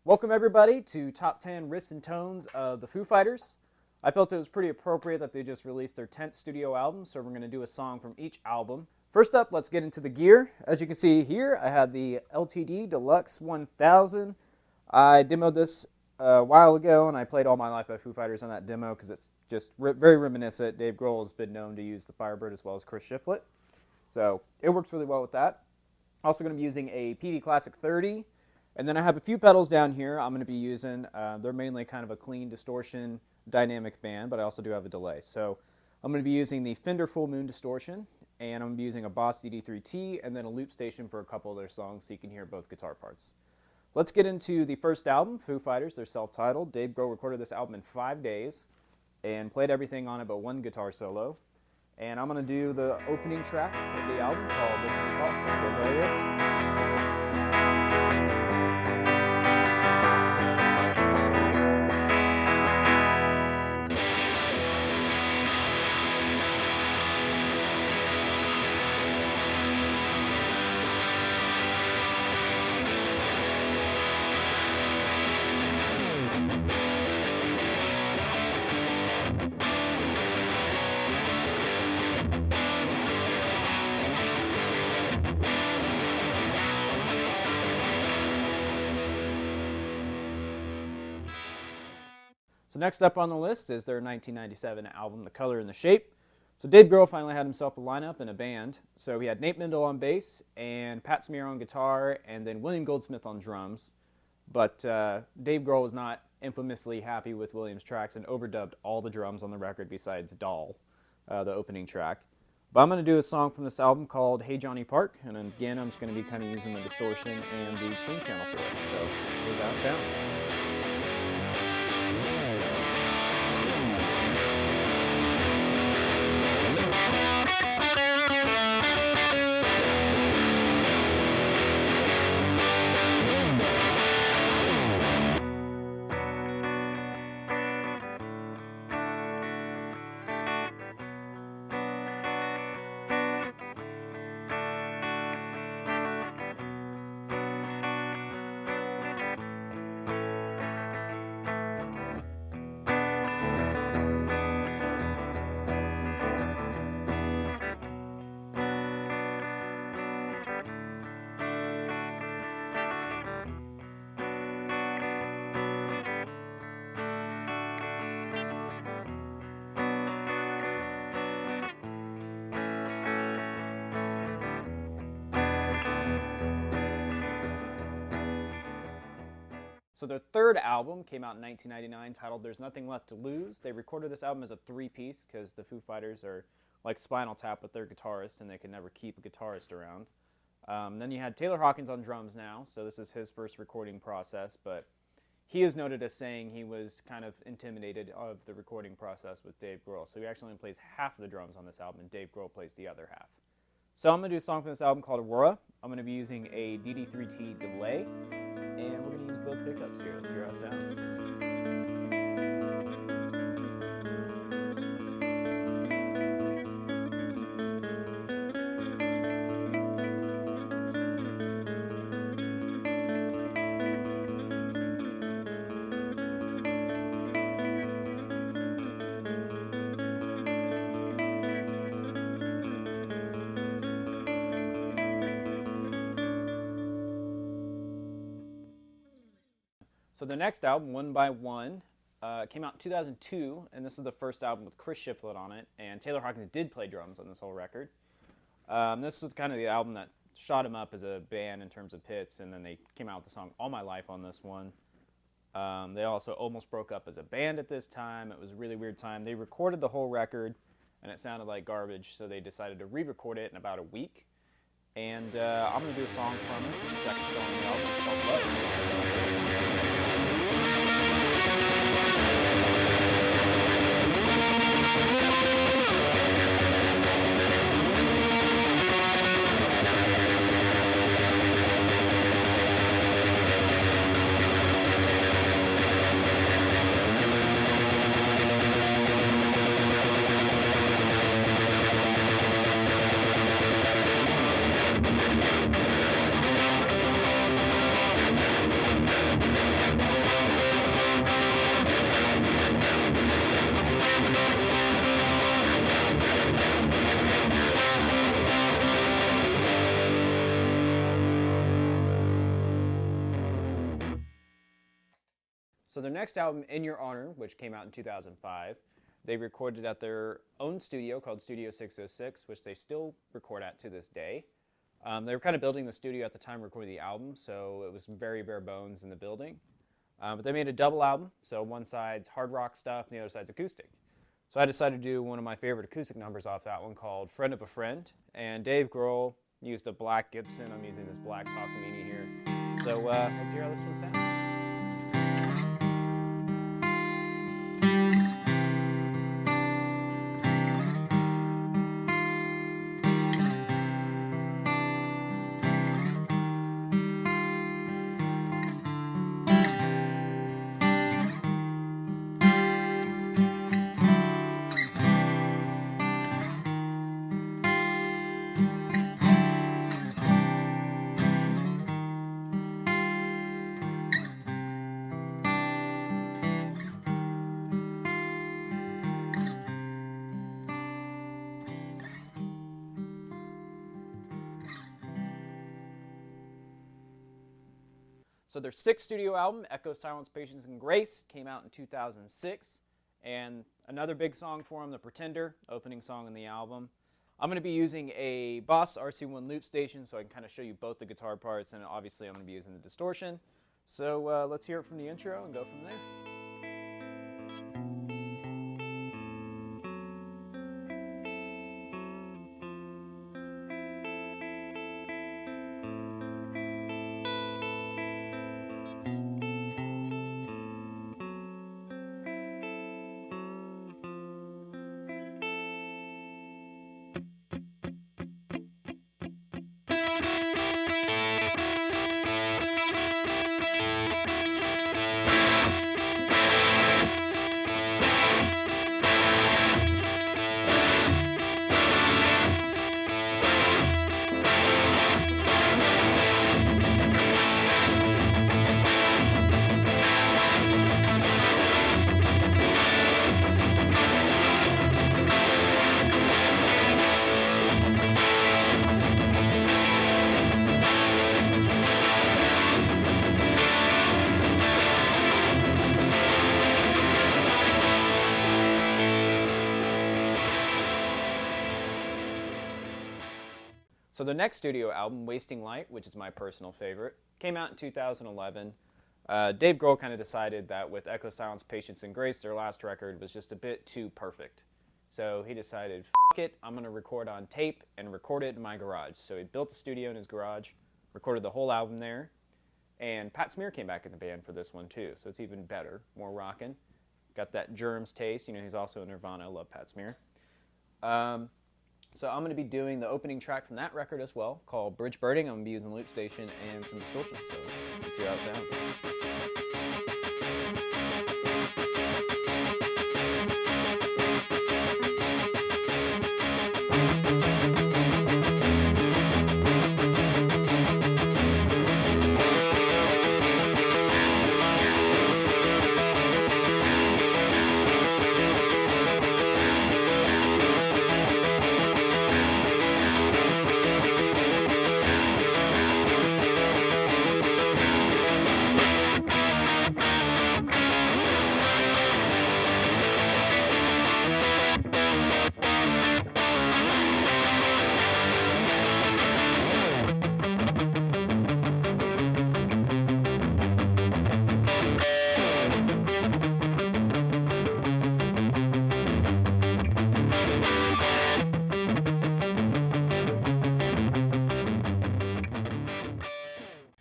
Welcome everybody to Top 10 Riffs and Tones of the Foo Fighters. I felt it was pretty appropriate that they just released their 10th studio album, so we're going to do a song from each album. First up, let's get into the gear. As you can see here, I have the LTD Deluxe 1000. I demoed this a while ago, and I played All My Life by Foo Fighters on that demo because it's just very reminiscent. Dave Grohl has been known to use the Firebird as well as Chris Shiflett, so it works really well with that. Also going to be using a PD Classic 30. And then I have a few pedals down here I'm going to be using. They're mainly kind of a clean distortion dynamic band, but I also do have a delay. So I'm going to be using the Fender Full Moon Distortion, and I'm going to be using a Boss DD3T, and then a loop station for a couple of their songs so you can hear both guitar parts. Let's get into the first album, Foo Fighters. They're self-titled. Dave Grohl recorded this album in 5 days and played everything on it but one guitar solo. And I'm going to do the opening track of the album called This Is a Call. Here goes like this. So next up on the list is their 1997 album, The Color and the Shape. So Dave Grohl finally had himself a lineup and a band. So he had Nate Mendel on bass and Pat Smear on guitar and then William Goldsmith on drums. But Dave Grohl was not infamously happy with William's tracks and overdubbed all the drums on the record besides Doll, the opening track. But I'm going to do a song from this album called Hey Johnny Park. And again, I'm just going to be kind of using the distortion and the clean channel for it. So here's how it sounds. So their third album came out in 1999 titled There's Nothing Left to Lose. They recorded this album as a three-piece because the Foo Fighters are like Spinal Tap with their guitarist and they could never keep a guitarist around. Then you had Taylor Hawkins on drums now, so this is his first recording process, but he is noted as saying he was kind of intimidated of the recording process with Dave Grohl. So he actually only plays half of the drums on this album and Dave Grohl plays the other half. So I'm going to do a song from this album called Aurora. I'm going to be using a DD3T delay. And we're going to use both pickups here. Let's hear how it sounds. So the next album, One by One, came out in 2002, and this is the first album with Chris Shiflett on it, and Taylor Hawkins did play drums on this whole record. This was kind of the album that shot him up as a band in terms of hits, and then they came out with the song All My Life on this one. They also almost broke up as a band at this time. It was a really weird time. They recorded the whole record, and it sounded like garbage, so they decided to re-record it in about a week. And I'm going to do a song from it, the second song on the album. It's called Love. So their next album, In Your Honor, which came out in 2005, they recorded at their own studio called Studio 606, which they still record at to this day. They were kind of building the studio at the time recording the album, so it was very bare bones in the building. But they made a double album, so one side's hard rock stuff and the other side's acoustic. So I decided to do one of my favorite acoustic numbers off that one called Friend of a Friend. And Dave Grohl used a black Gibson. I'm using this black Talkmany here. So let's hear how this one sounds. So their sixth studio album, Echo, Silence, Patience, and Grace, came out in 2006. And another big song for them, The Pretender, opening song on the album. I'm going to be using a Boss RC1 loop station so I can kind of show you both the guitar parts, and obviously I'm going to be using the distortion. So let's hear it from the intro and go from there. So the next studio album, Wasting Light, which is my personal favorite, came out in 2011. Dave Grohl kind of decided that with Echo, Silence, Patience, and Grace, their last record was just a bit too perfect. So he decided, F it, I'm going to record on tape and record it in my garage. So he built a studio in his garage, recorded the whole album there, and Pat Smear came back in the band for this one too, so it's even better, more rockin'. Got that Germs taste, he's also in Nirvana, I love Pat Smear. So I'm going to be doing the opening track from that record as well, called Bridge Birding. I'm going to be using the loop station and some distortion, so let's hear how it sounds.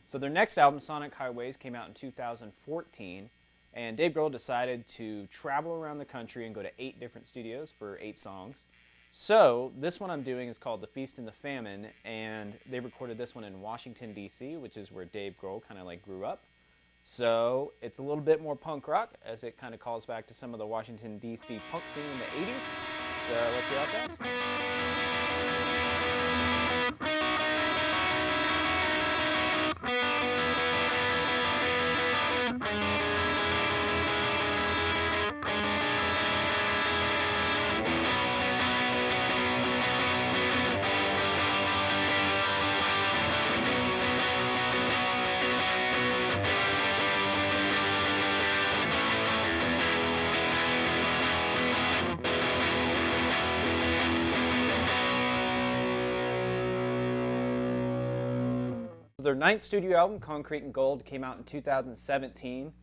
So their next album, Sonic Highways, came out in 2014, and Dave Grohl decided to travel around the country and go to 8 different studios for 8 songs. So this one I'm doing is called The Feast and the Famine, and they recorded this one in Washington, D.C., which is where Dave Grohl kind of grew up. So it's a little bit more punk rock, as it kind of calls back to some of the Washington, D.C. punk scene in the 80s. So let's see how it sounds. So their ninth studio album, Concrete and Gold, came out in 2017.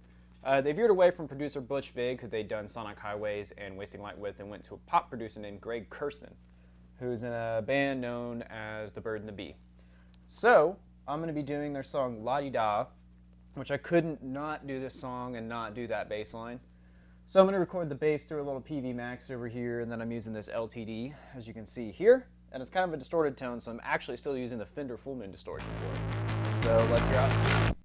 They veered away from producer Butch Vig, who they'd done Sonic Highways and Wasting Light with, and went to a pop producer named Greg Kurstin, who's in a band known as The Bird and the Bee. So I'm going to be doing their song La Di Da, which I couldn't not do this song and not do that bass line. So I'm going to record the bass through a little PV Max over here, and then I'm using this LTD, as you can see here. And it's kind of a distorted tone, so I'm actually still using the Fender Full Moon distortion for it. So let's hear how it sounds.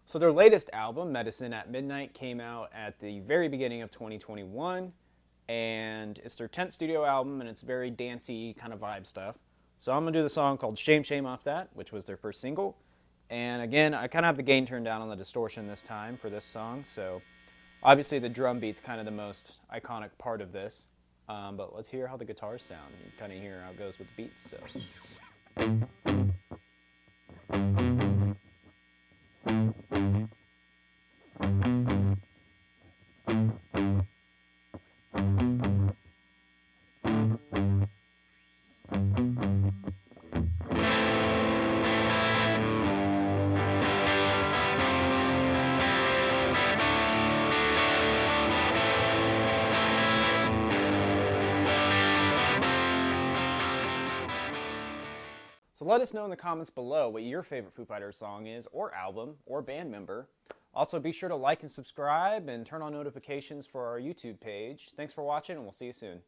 So their latest album, Medicine at Midnight, came out at the very beginning of 2021, and it's their 10th studio album, and it's very dancey kind of vibe stuff. So I'm going to do the song called Shame Shame off that, which was their first single. And again, I kind of have the gain turned down on the distortion this time for this song, so obviously the drum beat's kind of the most iconic part of this, but let's hear how the guitars sound. You can kind of hear how it goes with the beats. So. So let us know in the comments below what your favorite Foo Fighters song is, or album, or band member. Also, be sure to like and subscribe and turn on notifications for our YouTube page. Thanks for watching, and we'll see you soon.